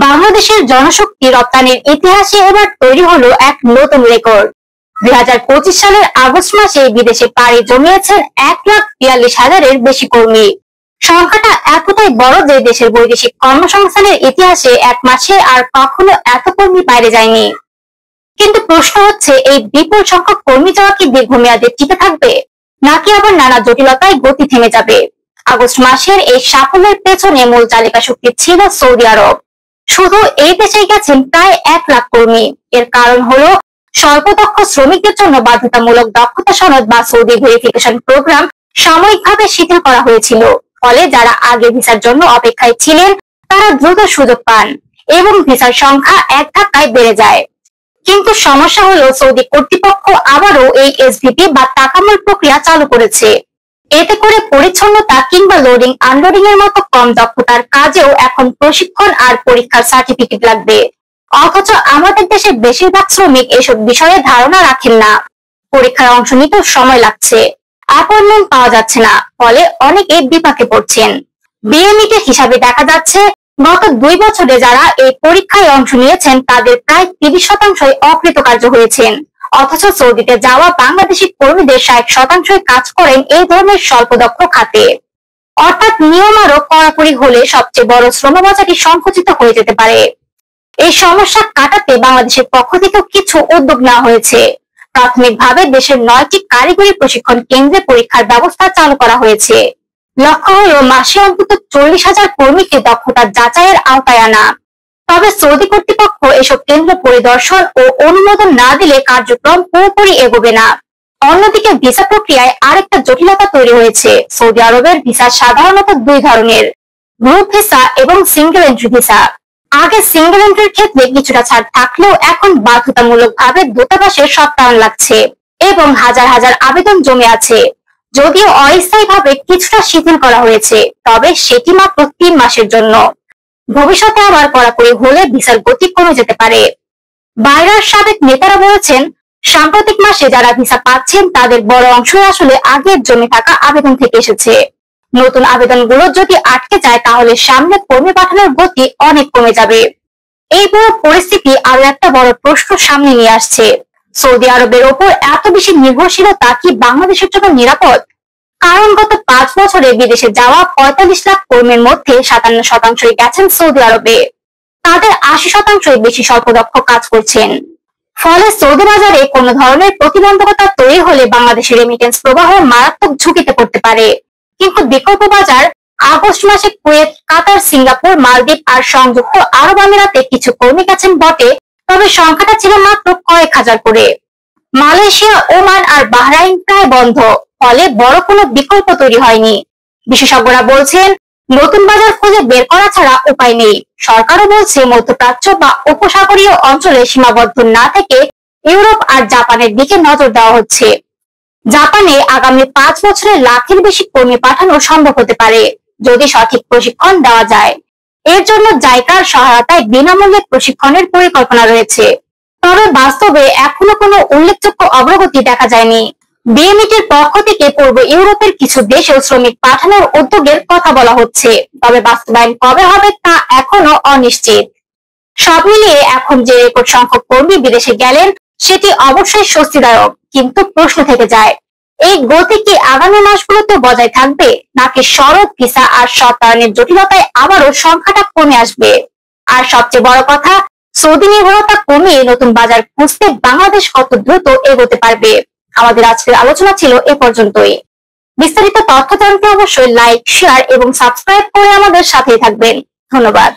বাংলাদেশের জনশক্তি রপ্তানির ইতিহাসে এবার তৈরি হলো এক নতুন রেকর্ড। 2025 সালের আগস্ট মাসে বিদেশে পাড়ি জমিয়েছেন 1,42,000-এর বেশি কর্মী। সংখ্যাটা এতটাই বড় যে দেশের বৈদেশিক কর্মসংস্থানের ইতিহাসে এক মাসে আর কখনো এত কর্মী বাইরে যায়নি। কিন্তু প্রশ্ন হচ্ছে, এই বিপুল সংখ্যক কর্মী যাওয়া কি দীর্ঘমেয়াদে টিকে থাকবে, নাকি আবার নানা জটিলতায় গতি থেমে যাবে? আগস্ট মাসের এই সাফল্যের পেছনে মূল চালিকা শক্তি ছিল সৌদি আরব। শুধু এই দেশেই গেছেন প্রায় 1 লাখ কর্মী। এর কারণ হলো স্বল্পদক্ষ শ্রমিকদের জন্য বাধ্যতামূলক দক্ষতা সনদ বা সৌদি ভেরিফিকেশন প্রোগ্রাম সাময়িকভাবে শিথিল করা হয়েছিল। ফলে যারা আগে ভিসার জন্য অপেক্ষায় ছিলেন তারা দ্রুত সুযোগ পান এবং ভিসার সংখ্যা এক ধাক্কায় বেড়ে যায়। কিন্তু সমস্যা হলো, সৌদি কর্তৃপক্ষ আবারও এই এসভিপি বা টাকামূল প্রক্রিয়া চালু করেছে। এতে করে পরিচ্ছন্নতা কিংবা লোডিং আনলোডিং এর মতো কম দক্ষতার কাজেও এখন প্রশিক্ষণ আর পরীক্ষার সার্টিফিকেট লাগবে। অথচ আমাদের দেশের বেশিরভাগ শ্রমিক এসব বিষয়ে ধারণা রাখেন না। পরীক্ষায় অংশ নিতে সময় লাগছে, অ্যাপয়েন্টমেন্ট পাওয়া যাচ্ছে না, ফলে অনেকে বিপাকে পড়ছেন। বিএমইটি হিসাবে দেখা যাচ্ছে, গত 2 বছরে যারা এই পরীক্ষায় অংশ নিয়েছেন তাদের প্রায় 30% অকৃতকার্য হয়েছেন। অথচ সৌদিতে যাওয়া বাংলাদেশি কর্মীদের 60% কাজ করেন এই ধরনের স্বল্পদক্ষ খাতে। অর্থাৎ নিয়ম আরো কড়াকড়ি হলে সবচেয়ে বড় শ্রমবাজারটি সংকুচিত হয়ে যেতে পারে। এই সমস্যা কাটাতে বাংলাদেশের পক্ষ থেকে কিছু উদ্যোগ নেওয়া হয়েছে। প্রাথমিকভাবে দেশের 9টি কারিগরি প্রশিক্ষণ কেন্দ্রে পরীক্ষার ব্যবস্থা চালু করা হয়েছে। লক্ষ্য হলো মাসে অন্তত 40,000 কর্মীকে দক্ষতার যাচাইয়ের আওতায় আনা। তবে সৌদি কর্তৃপক্ষ এসব কেন্দ্র পরিদর্শন ও অনুমোদন না দিলে কার্যক্রম পুরোপুরি এগোবে না। অন্যদিকে ভিসা প্রক্রিয়ায় আরেকটা জটিলতা তৈরি হয়েছে। সৌদি আরবের ভিসা সাধারণত 2 ধরনের, গ্রুপ ভিসা এবং সিঙ্গেল এন্ট্রি ভিসা। আগে সিঙ্গেল এন্ট্রির ক্ষেত্রে কিছুটা ছাড় থাকলেও এখন বাধ্যতামূলকভাবে দূতাবাসের সত্যায়ন লাগছে এবং হাজার হাজার আবেদন জমে আছে। যদিও অস্থায়ীভাবে কিছুটা শিথিল করা হয়েছে, তবে সেটি মাত্র 3 মাসের জন্য। ভবিষ্যতে আবার কড়াকড়ি হলে ভিসার গতি কমে যেতে পারে। বাইরের সাবেক নেতারা বলেছেন, সাম্প্রতিক মাসে যারা ভিসা পাচ্ছেন তাদের বড় অংশ আসলে আগের জমে থাকা আবেদন থেকে এসেছে। নতুন আবেদনগুলো যদি আটকে যায় তাহলে সামনে কর্মী পাঠানোর গতি অনেক কমে যাবে। এই পুরো পরিস্থিতি আরো একটা বড় প্রশ্ন সামনে নিয়ে আসছে। সৌদি আরবের ওপর এত বেশি নির্ভরশীলতা কি বাংলাদেশের জন্য নিরাপদ? কারণ গত 5 বছরে বিদেশে যাওয়া 45 লাখ কর্মীর মধ্যে 57% গেছেন সৌদি আরবে। তাদের 80% বেশি স্বল্পদক্ষ কাজ করছেন। ফলে সৌদি বাজারে কোনো ধরনের প্রতিবন্ধকতা তৈরি হলে বাংলাদেশের রেমিটেন্স প্রবাহ মারাত্মক ঝুঁকিতে পড়তে পারে। কিন্তু বিকল্প বাজার আগস্ট মাসে কুয়েত, কাতার, সিঙ্গাপুর, মালদ্বীপ আর সংযুক্ত আরব আমিরাতে কিছু কর্মী গেছেন বটে, তবে সংখ্যাটা ছিল মাত্র কয়েক হাজার করে। মালয়েশিয়া, ওমান আর বাহরাইন প্রায় বন্ধ, ফলে বড় কোনো বিকল্প তৈরি হয়নি। বিশেষজ্ঞরা বলছেন, নতুন বাজার খুঁজে বের করা ছাড়া উপায় নেই। সরকারও বলছে, মধ্যপ্রাচ্য বা উপসাগরীয় অঞ্চলে সীমাবদ্ধ না থেকে ইউরোপ আর জাপানের দিকে নজর দেওয়া হচ্ছে। জাপানে আগামী 5 বছরে লাখের বেশি কর্মী পাঠানো সম্ভব হতে পারে যদি সঠিক প্রশিক্ষণ দেওয়া যায়। এর জন্য জাইকার সহায়তায় বিনামূল্যে প্রশিক্ষণের পরিকল্পনা রয়েছে। তবে বাস্তবে এখনো কোনো উল্লেখযোগ্য অগ্রগতি দেখা যায়নি। বিএমইটির পক্ষ থেকে পূর্ব ইউরোপের কিছু দেশেও শ্রমিক পাঠানোর উদ্যোগের কথা বলা হচ্ছে, তবে বাস্তবায়ন কবে হবে তা এখনো অনিশ্চিত। সব মিলিয়ে এখন যে রেকর্ড সংখ্যক কর্মী বিদেশে গেলেন সেটি অবশ্যই স্বস্তিদায়ক, কিন্তু প্রশ্ন থেকে যায়, এই গতি কি আগামী মাসগুলোতে বজায় থাকবে, নাকি সড়ক ভিসা আর সত্যায়নের জটিলতায় আবারও সংখ্যাটা কমে আসবে? আর সবচেয়ে বড় কথা, সৌদি নির্ভরতা কমিয়ে নতুন বাজার খুঁজতে বাংলাদেশ কত দ্রুত এগোতে পারবে? আমাদের আজকের আলোচনা ছিল এ পর্যন্তই। বিস্তারিত তথ্য জানতে অবশ্যই লাইক, শেয়ার এবং সাবস্ক্রাইব করে আমাদের সাথেই থাকবেন। ধন্যবাদ।